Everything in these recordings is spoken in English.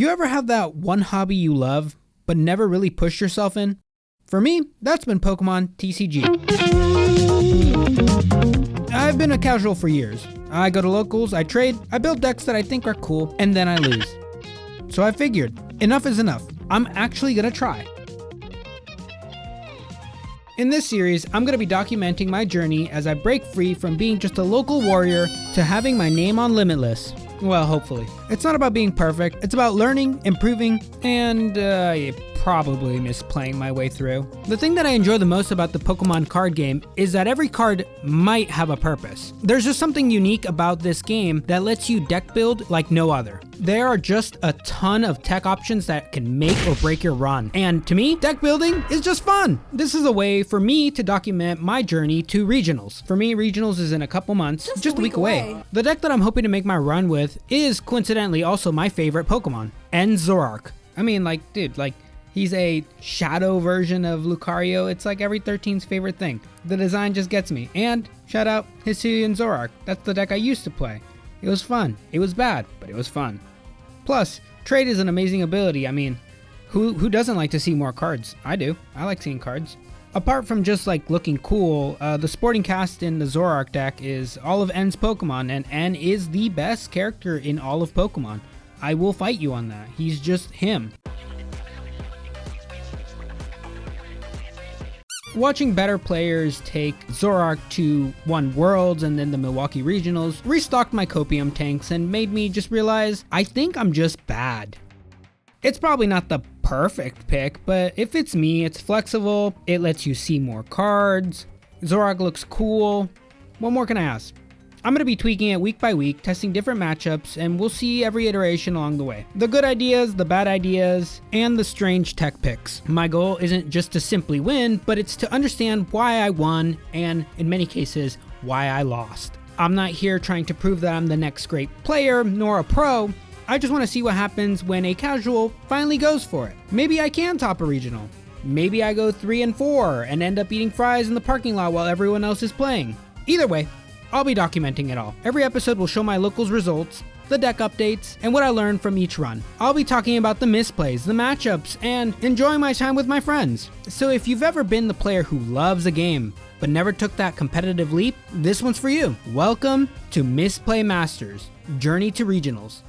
You ever have that one hobby you love, but never really pushed yourself in? For me, that's been Pokémon TCG. I've been a casual for years. I go to locals, I trade, I build decks that I think are cool, and then I lose. So I figured, enough is enough. I'm actually gonna try. In this series, I'm going to be documenting my journey as I break free from being just a local warrior to having my name on Limitless. Well, hopefully. It's not about being perfect, it's about learning, improving, and probably misplaying my way through. The thing that I enjoy the most about the Pokemon card game is that every card might have a purpose. There's just something unique about this game that lets you deck build like no other. There are just a ton of tech options that can make or break your run. And to me, deck building is just fun. This is a way for me to document my journey to regionals. For me, regionals is in a couple months, just a week away. The deck that I'm hoping to make my run with is coincidentally also my favorite Pokemon, and Zoroark. I mean, he's a shadow version of Lucario. It's like every 13's favorite thing. The design just gets me. And shout out Hisuian Zoroark. That's the deck I used to play. It was fun. It was bad, but it was fun. Plus, trade is an amazing ability. I mean, who doesn't like to see more cards? I do. I like seeing cards. Apart from just looking cool, the sporting cast in the Zoroark deck is all of N's Pokemon, and N is the best character in all of Pokemon. I will fight you on that. He's just him. Watching better players take Zoroark to won Worlds and then the Milwaukee Regionals restocked my copium tanks and made me just realize I think I'm just bad. It's probably not the perfect pick, but it fits me. It's flexible, it lets you see more cards, Zoroark looks cool. What more can I ask? I'm going to be tweaking it week by week, testing different matchups, and we'll see every iteration along the way. The good ideas, the bad ideas, and the strange tech picks. My goal isn't just to simply win, but it's to understand why I won, and in many cases, why I lost. I'm not here trying to prove that I'm the next great player, nor a pro. I just want to see what happens when a casual finally goes for it. Maybe I can top a regional. Maybe I go 3-4 and end up eating fries in the parking lot while everyone else is playing. Either way, I'll be documenting it all. Every episode will show my locals results, the deck updates, and what I learned from each run. I'll be talking about the misplays, the matchups, and enjoying my time with my friends. So if you've ever been the player who loves a game, but never took that competitive leap, this one's for you. Welcome to Misplay Masters, Journey to Regionals.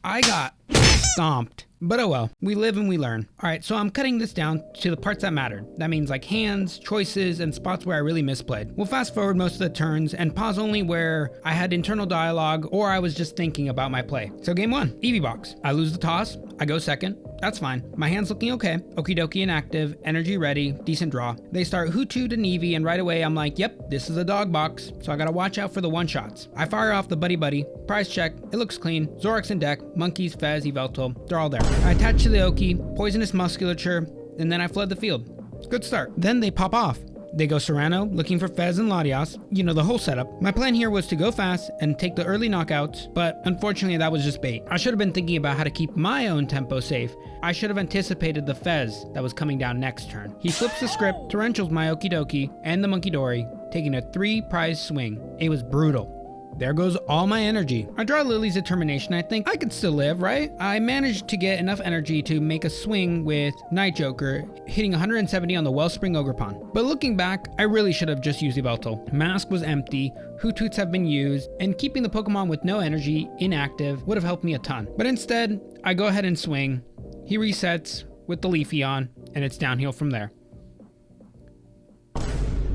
I got stomped. But oh well, we live and we learn. Alright, so I'm cutting this down to the parts that mattered. That means hands, choices, and spots where I really misplayed. We'll fast forward most of the turns and pause only where I had internal dialogue or I was just thinking about my play. So game 1, Eevee box. I lose the toss, I go second. That's fine. My hand's looking okay. Okie dokie inactive, energy ready, decent draw. They start Hootu to Eevee and right away I'm like, yep, this is a dog box. So I gotta watch out for the one-shots. I fire off the buddy, prize check, it looks clean. Zoroark's in deck, monkeys, Fez, Yveltal, they're all there. I attach to the Oki, poisonous musculature, and then I flood the field. Good start. Then they pop off. They go Serrano, looking for Fez and Latias, the whole setup. My plan here was to go fast and take the early knockouts, but unfortunately that was just bait. I should have been thinking about how to keep my own tempo safe. I should have anticipated the Fez that was coming down next turn. He flips the script, torrentials my Okie dokie and the Monkey Dory, taking a 3-prize swing. It was brutal. There goes all my energy. I draw Lily's Determination. I think I could still live, right? I managed to get enough energy to make a swing with Night Joker, hitting 170 on the Wellspring Ogerpon. But looking back, I really should have just used Yveltal. Mask was empty, Hootoots have been used, and keeping the Pokemon with no energy inactive would have helped me a ton. But instead, I go ahead and swing. He resets with the Leafy on, and it's downhill from there.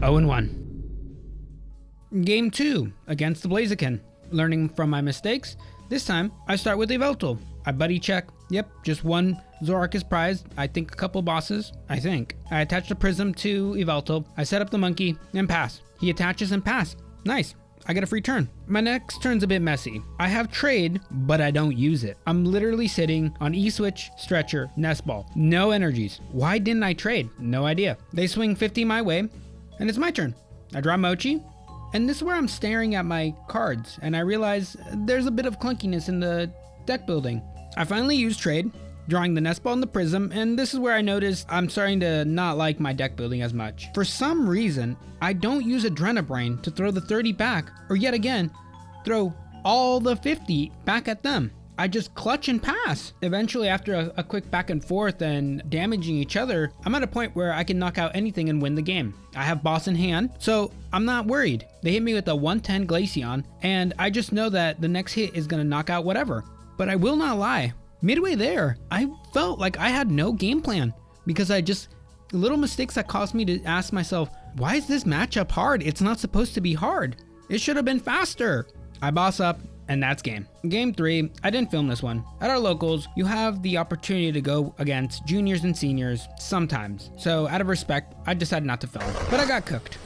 0-1. Game 2, against the Blaziken. Learning from my mistakes, this time I start with Yveltal. I buddy check. Yep, just one Zoroark is prized. I think a couple bosses. I attach the Prism to Yveltal. I set up the monkey and pass. He attaches and pass. Nice. I get a free turn. My next turn's a bit messy. I have trade, but I don't use it. I'm literally sitting on E-Switch, Stretcher, Nest Ball. No energies. Why didn't I trade? No idea. They swing 50 my way, and it's my turn. I draw Mochi. And this is where I'm staring at my cards, and I realize there's a bit of clunkiness in the deck building. I finally use trade, drawing the Nest Ball and the Prism, and this is where I noticed I'm starting to not like my deck building as much. For some reason, I don't use Adrenabrain to throw the 30 back, or yet again, throw all the 50 back at them. I just clutch and pass. Eventually, after a quick back and forth and damaging each other, I'm at a point where I can knock out anything and win the game. I have boss in hand, so I'm not worried. They hit me with a 110 Glaceon, and I just know that the next hit is going to knock out whatever. But I will not lie. Midway there, I felt like I had no game plan because little mistakes that caused me to ask myself, why is this matchup hard? It's not supposed to be hard. It should have been faster. I boss up, and that's game. Game 3, I didn't film this one. At our locals, you have the opportunity to go against juniors and seniors sometimes. So out of respect, I decided not to film, but I got cooked.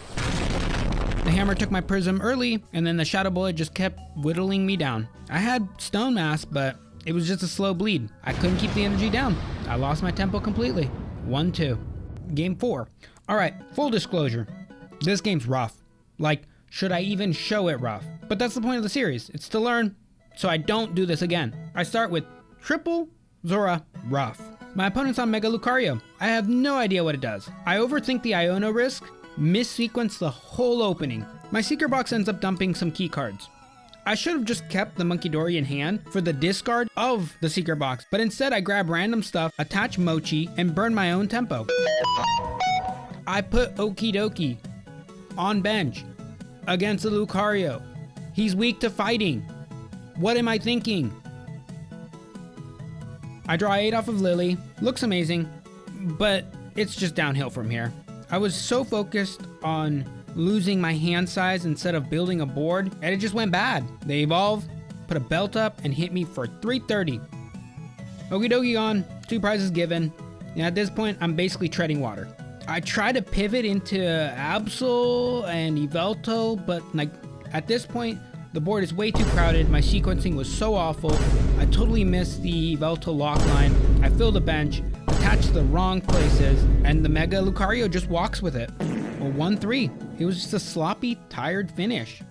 The hammer took my prism early, and then the shadow bullet just kept whittling me down. I had stone mass, but it was just a slow bleed. I couldn't keep the energy down. I lost my tempo completely. 1-2. Game 4. All right, full disclosure. This game's rough. Like, should I even show it rough? But that's the point of the series. It's to learn, so I don't do this again. I start with triple Zora rough. My opponent's on Mega Lucario. I have no idea what it does. I overthink the Iono risk, missequence the whole opening. My Seeker box ends up dumping some key cards. I should have just kept the Monkey Dory in hand for the discard of the Seeker box, but instead I grab random stuff, attach Mochi, and burn my own tempo. I put Okie Dokie on bench against the Lucario. He's weak to fighting. What am I thinking? I draw 8 off of Lily. Looks amazing, but it's just downhill from here. I was so focused on losing my hand size instead of building a board, and it just went bad. They evolved, put a belt up, and hit me for 330. Okie dokie on, 2 prizes given. And at this point, I'm basically treading water. I try to pivot into Absol and Yveltal, but like at this point, the board is way too crowded. My sequencing was so awful. I totally missed the Yveltal lock line. I filled the bench, attached the wrong places, and the Mega Lucario just walks with it. Well, 1-3. It was just a sloppy, tired finish.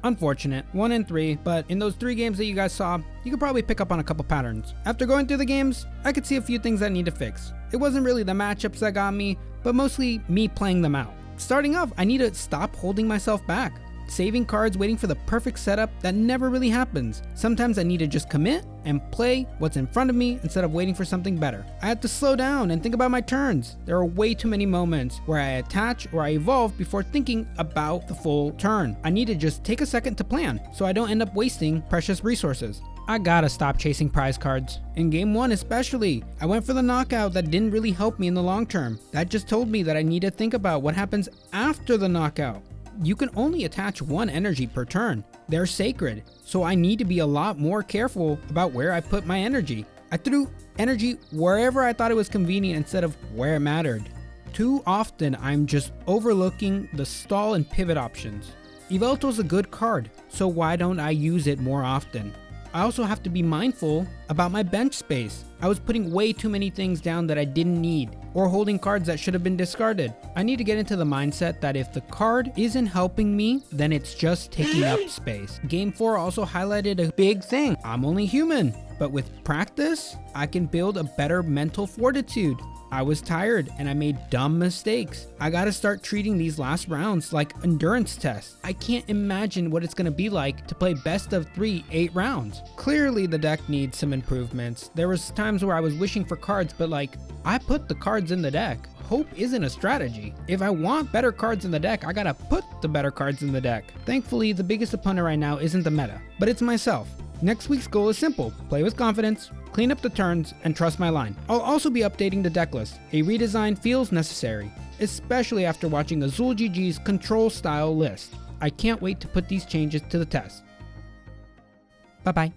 Unfortunate, 1-3, but in those 3 games that you guys saw, you could probably pick up on a couple patterns. After going through the games, I could see a few things I need to fix. It wasn't really the matchups that got me, but mostly me playing them out. Starting off, I need to stop holding myself back. Saving cards, waiting for the perfect setup, that never really happens. Sometimes I need to just commit and play what's in front of me instead of waiting for something better. I have to slow down and think about my turns. There are way too many moments where I attach or I evolve before thinking about the full turn. I need to just take a second to plan so I don't end up wasting precious resources. I gotta stop chasing prize cards. In game 1 especially, I went for the knockout that didn't really help me in the long term. That just told me that I need to think about what happens after the knockout. You can only attach 1 energy per turn. They're sacred, so I need to be a lot more careful about where I put my energy. I threw energy wherever I thought it was convenient instead of where it mattered. Too often, I'm just overlooking the stall and pivot options. Yveltal's a good card, so why don't I use it more often? I also have to be mindful about my bench space. I was putting way too many things down that I didn't need, or holding cards that should have been discarded. I need to get into the mindset that if the card isn't helping me, then it's just taking up space. Game 4 also highlighted a big thing. I'm only human, but with practice, I can build a better mental fortitude. I was tired and I made dumb mistakes. I gotta start treating these last rounds like endurance tests. I can't imagine what it's gonna be like to play best of 3 8 rounds. Clearly the deck needs some improvements. There was times where I was wishing for cards, but like, I put the cards in the deck. Hope isn't a strategy. If I want better cards in the deck, I gotta put the better cards in the deck. Thankfully, the biggest opponent right now isn't the meta, but it's myself. Next week's goal is simple: play with confidence, clean up the turns, and trust my line. I'll also be updating the deck list. A redesign feels necessary, especially after watching Azul GG's control style list. I can't wait to put these changes to the test. Bye bye.